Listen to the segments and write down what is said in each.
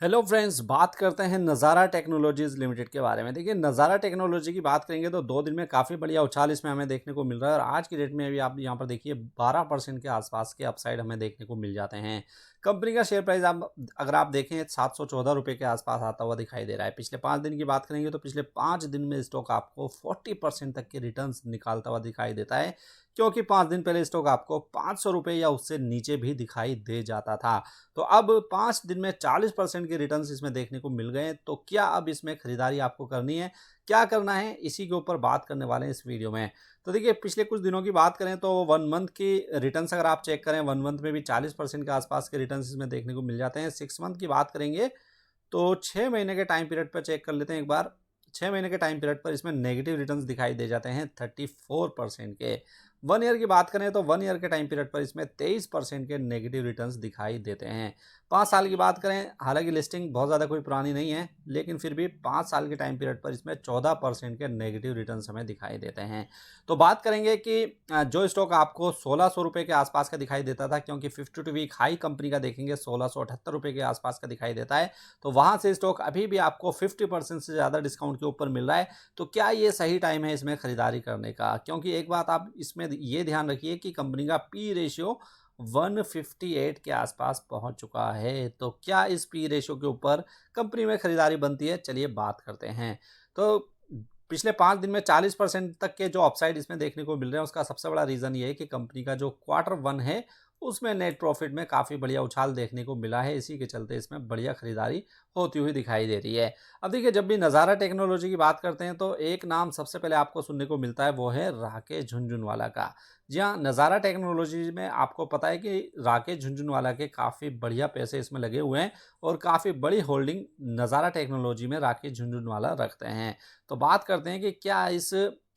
Hello friends, बात करते हैं नज़ारा टेक्नोलॉजीज़ लिमिटेड के बारे में। देखिए, नज़ारा टेक्नोलॉजी की बात करेंगे तो 2 दिन में काफ़ी बढ़िया उछाल इसमें हमें देखने को मिल रहा है और आज की डेट में भी आप यहाँ पर देखिए 12% के आसपास के अपसाइड हमें देखने को मिल जाते हैं। कंपनी का शेयर प्राइस अगर आप देखें ₹714 के आसपास आता हुआ दिखाई दे रहा है। पिछले 5 दिन की बात करेंगे तो पिछले 5 दिन में स्टॉक आपको 40% तक के रिटर्न्स निकालता हुआ दिखाई देता है, क्योंकि 5 दिन पहले स्टॉक आपको ₹500 या उससे नीचे भी दिखाई दे जाता था। तो अब 5 दिन में 40% के रिटर्न्स इसमें देखने को मिल गए हैं। तो क्या अब इसमें खरीदारी आपको करनी है? क्या करना है? इसी के ऊपर बात करने वाले हैं इस वीडियो में। तो देखिए, पिछले कुछ दिनों की बात करें तो 1 मंथ की रिटर्न्स अगर आप चेक करें, 1 मंथ में भी 40% के आसपास के रिटर्न्स इसमें देखने को मिल जाते हैं। 6 मंथ की बात करेंगे तो 6 महीने के टाइम पीरियड पर चेक कर लेते हैं एक बार। 6 महीने के टाइम पीरियड पर इसमें नेगेटिव रिटर्न्स दिखाई दे जाते हैं 34% के। 1 ईयर की बात करें तो 1 ईयर के टाइम पीरियड पर इसमें 23% के नेगेटिव रिटर्न्स दिखाई देते हैं। 5 साल की बात करें, हालांकि लिस्टिंग बहुत ज़्यादा कोई पुरानी नहीं है, लेकिन फिर भी 5 साल के टाइम पीरियड पर इसमें 14% के नेगेटिव रिटर्न्स हमें दिखाई देते हैं। तो बात करेंगे कि जो स्टॉक आपको ₹1600 के आसपास का दिखाई देता था, क्योंकि 52 वीक हाई कंपनी का देखेंगे ₹1678 के आसपास का दिखाई देता है, तो वहाँ से स्टॉक अभी भी आपको 50% से ज़्यादा डिस्काउंट के ऊपर मिल रहा है। तो क्या ये सही टाइम है इसमें खरीदारी करने का? क्योंकि एक बात आप इसमें ये ध्यान रखिए कि कंपनी का पी रेशियो 158 के आसपास पहुंच चुका है। तो क्या इस पी रेशियो के ऊपर कंपनी में खरीदारी बनती है? चलिए बात करते हैं। तो पिछले 5 दिन में 40% तक के जो अपसाइड इसमें देखने को मिल रहे हैं, उसका सबसे बड़ा रीज़न ये है कि कंपनी का जो क्वार्टर 1 है, उसमें नेट प्रॉफिट में काफ़ी बढ़िया उछाल देखने को मिला है। इसी के चलते इसमें बढ़िया खरीदारी होती हुई दिखाई दे रही है। अब देखिए, जब भी नज़ारा टेक्नोलॉजी की बात करते हैं तो एक नाम सबसे पहले आपको सुनने को मिलता है, वो है राकेश झुनझुनवाला का। जी हाँ, नज़ारा टेक्नोलॉजी में आपको पता है कि राकेश झुनझुनवाला के काफ़ी बढ़िया पैसे इसमें लगे हुए हैं और काफ़ी बड़ी होल्डिंग नज़ारा टेक्नोलॉजी में राकेश झुनझुनवाला रखते हैं। तो बात करते हैं कि क्या इस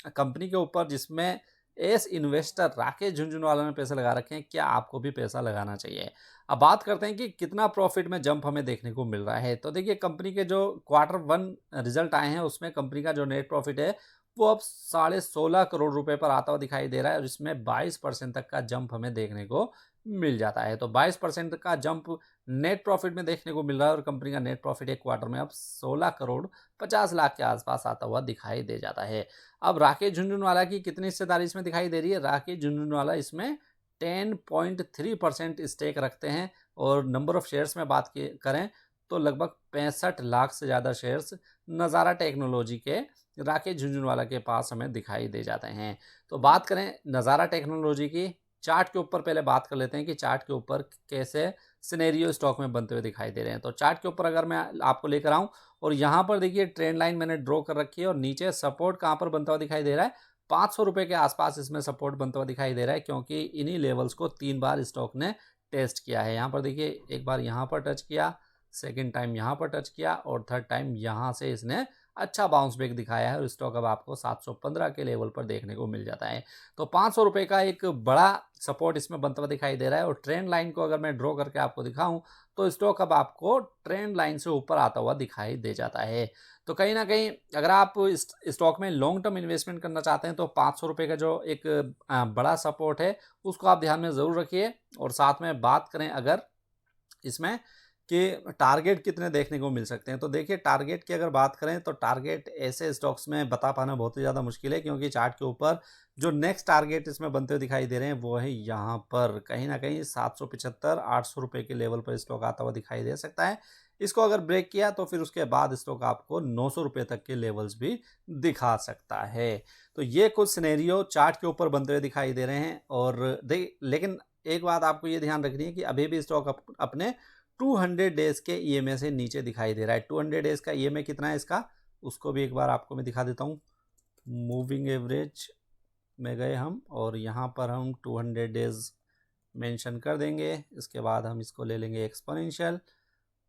कंपनी के ऊपर, जिसमें एस इन्वेस्टर राकेश झुनझुनवाला ने पैसे लगा रखे हैं, क्या आपको भी पैसा लगाना चाहिए? अब बात करते हैं कि कितना प्रॉफिट में जंप हमें देखने को मिल रहा है। तो देखिए, कंपनी के जो क्वार्टर 1 रिजल्ट आए हैं, उसमें कंपनी का जो नेट प्रॉफिट है, वो अब 16.5 करोड़ रुपए पर आता हुआ दिखाई दे रहा है और इसमें 22% तक का जंप हमें देखने को मिल जाता है। तो 22% का जंप नेट प्रॉफिट में देखने को मिल रहा है और कंपनी का नेट प्रॉफिट एक क्वार्टर में अब 16 करोड़ 50 लाख के आसपास आता हुआ दिखाई दे जाता है। अब राकेश झुनझुनवाला की कितनी हिस्सेदारी इसमें दिखाई दे रही है? राकेश झुनझुनवाला इसमें 10.3% स्टेक रखते हैं और नंबर ऑफ शेयर्स में बात करें तो लगभग 65 लाख से ज़्यादा शेयर्स नज़ारा टेक्नोलॉजी के राकेश झुनझुनवाला के पास हमें दिखाई दे जाते हैं। तो बात करें नज़ारा टेक्नोलॉजी की, चार्ट के ऊपर पहले बात कर लेते हैं कि चार्ट के ऊपर कैसे सिनेरियो स्टॉक में बनते हुए दिखाई दे रहे हैं। तो चार्ट के ऊपर अगर मैं आपको लेकर आऊँ और यहाँ पर देखिए ट्रेंड लाइन मैंने ड्रॉ कर रखी है और नीचे सपोर्ट कहाँ पर बनता हुआ दिखाई दे रहा है? ₹500 के आसपास इसमें सपोर्ट बनता हुआ दिखाई दे रहा है, क्योंकि इन्हीं लेवल्स को 3 बार स्टॉक ने टेस्ट किया है। यहाँ पर देखिए, एक बार यहाँ पर टच किया, सेकंड टाइम यहाँ पर टच किया और थर्ड टाइम यहाँ से इसने अच्छा बाउंस बैक दिखाया है और स्टॉक अब आपको 715 के लेवल पर देखने को मिल जाता है। तो ₹500 का एक बड़ा सपोर्ट इसमें बनता हुआ दिखाई दे रहा है और ट्रेंड लाइन को अगर मैं ड्रॉ करके आपको दिखाऊं तो स्टॉक अब आपको ट्रेंड लाइन से ऊपर आता हुआ दिखाई दे जाता है। तो कहीं ना कहीं अगर आप इस स्टॉक में लॉन्ग टर्म इन्वेस्टमेंट करना चाहते हैं तो ₹500 का जो एक बड़ा सपोर्ट है, उसको आप ध्यान में ज़रूर रखिए। और साथ में बात करें अगर इसमें कि टारगेट कितने देखने को मिल सकते हैं, तो देखिए, टारगेट की अगर बात करें तो टारगेट ऐसे स्टॉक्स में बता पाना बहुत ही ज़्यादा मुश्किल है, क्योंकि चार्ट के ऊपर जो नेक्स्ट टारगेट इसमें बनते हुए दिखाई दे रहे हैं वो है यहाँ पर कहीं ना कहीं 775 ₹800 के लेवल पर स्टॉक आता हुआ दिखाई दे सकता है। इसको अगर ब्रेक किया तो फिर उसके बाद स्टॉक आपको ₹900 तक के लेवल्स भी दिखा सकता है। तो ये कुछ सिनेरियो चार्ट के ऊपर बनते हुए दिखाई दे रहे हैं और लेकिन एक बात आपको ये ध्यान रखनी है कि अभी भी स्टॉक अपने 200 डेज के ईएमए से नीचे दिखाई दे रहा है। 200 डेज का ईएमए कितना है इसका, उसको भी एक बार आपको मैं दिखा देता हूँ। मूविंग एवरेज में गए हम और यहाँ पर हम 200 डेज मेंशन कर देंगे। इसके बाद हम इसको ले लेंगे एक्सपोनेंशियल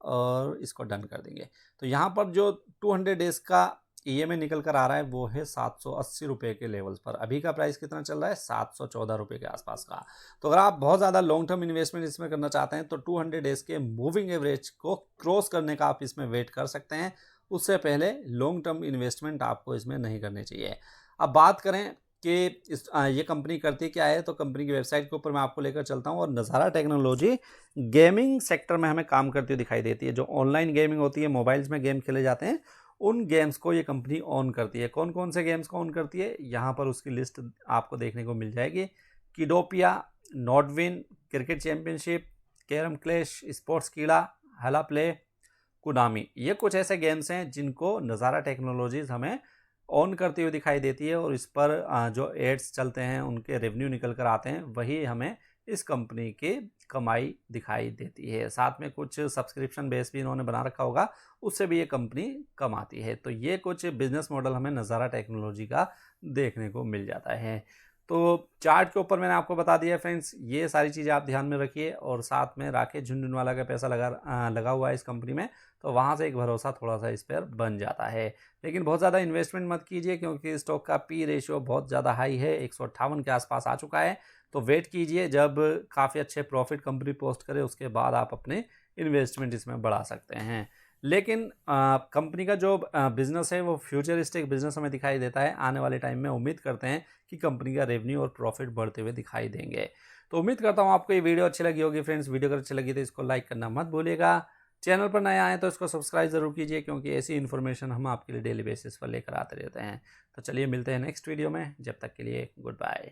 और इसको डन कर देंगे। तो यहाँ पर जो 200 डेज का ईएमए निकल कर आ रहा है वो है ₹780 के लेवल्स पर। अभी का प्राइस कितना चल रहा है? ₹714 के आसपास का। तो अगर आप बहुत ज़्यादा लॉन्ग टर्म इन्वेस्टमेंट इसमें करना चाहते हैं तो 200 डेज के मूविंग एवरेज को क्रॉस करने का आप इसमें वेट कर सकते हैं। उससे पहले लॉन्ग टर्म इन्वेस्टमेंट आपको इसमें नहीं करनी चाहिए। अब बात करें कि ये कंपनी करती क्या है। तो कंपनी की वेबसाइट के ऊपर मैं आपको लेकर चलता हूँ और नज़ारा टेक्नोलॉजी गेमिंग सेक्टर में हमें काम करती हुई दिखाई देती है। जो ऑनलाइन गेमिंग होती है, मोबाइल्स में गेम खेले जाते हैं, उन गेम्स को ये कंपनी ऑन करती है। कौन कौन से गेम्स को ऑन करती है, यहाँ पर उसकी लिस्ट आपको देखने को मिल जाएगी। किडोपिया, नॉटविन, cricket championship, carrom clash, sports Keeda, Hala play, कुनामी, ये कुछ ऐसे गेम्स हैं जिनको नज़ारा टेक्नोलॉजीज़ हमें ऑन करती हुई दिखाई देती है और इस पर जो एड्स चलते हैं, उनके रेवेन्यू निकल कर आते हैं, वही हमें इस कंपनी की कमाई दिखाई देती है। साथ में कुछ सब्सक्रिप्शन बेस भी इन्होंने बना रखा होगा, उससे भी ये कंपनी कमाती है। तो ये कुछ बिजनेस मॉडल हमें नज़ारा टेक्नोलॉजी का देखने को मिल जाता है। तो चार्ट के ऊपर मैंने आपको बता दिया फ्रेंड्स, ये सारी चीज़ें आप ध्यान में रखिए। और साथ में राकेश झुनझुनवाला का पैसा लगा हुआ है इस कंपनी में, तो वहाँ से एक भरोसा थोड़ा सा इस पर बन जाता है। लेकिन बहुत ज़्यादा इन्वेस्टमेंट मत कीजिए, क्योंकि स्टॉक का पी रेशियो बहुत ज़्यादा हाई है, 158 के आसपास आ चुका है। तो वेट कीजिए, जब काफ़ी अच्छे प्रॉफिट कंपनी पोस्ट करे उसके बाद आप अपने इन्वेस्टमेंट इसमें बढ़ा सकते हैं। लेकिन कंपनी का जो बिज़नेस है वो फ्यूचरिस्टिक बिज़नेस हमें दिखाई देता है। आने वाले टाइम में उम्मीद करते हैं कि कंपनी का रेवेन्यू और प्रॉफिट बढ़ते हुए दिखाई देंगे। तो उम्मीद करता हूँ आपको ये वीडियो अच्छी लगी होगी फ्रेंड्स। वीडियो अगर अच्छी लगी तो इसको लाइक करना मत भूलिएगा। चैनल पर नए आए तो इसको सब्सक्राइब ज़रूर कीजिए, क्योंकि ऐसी इन्फॉर्मेशन हम आपके लिए डेली बेसिस पर लेकर आते रहते हैं। तो चलिए मिलते हैं नेक्स्ट वीडियो में, जब तक के लिए गुड बाय।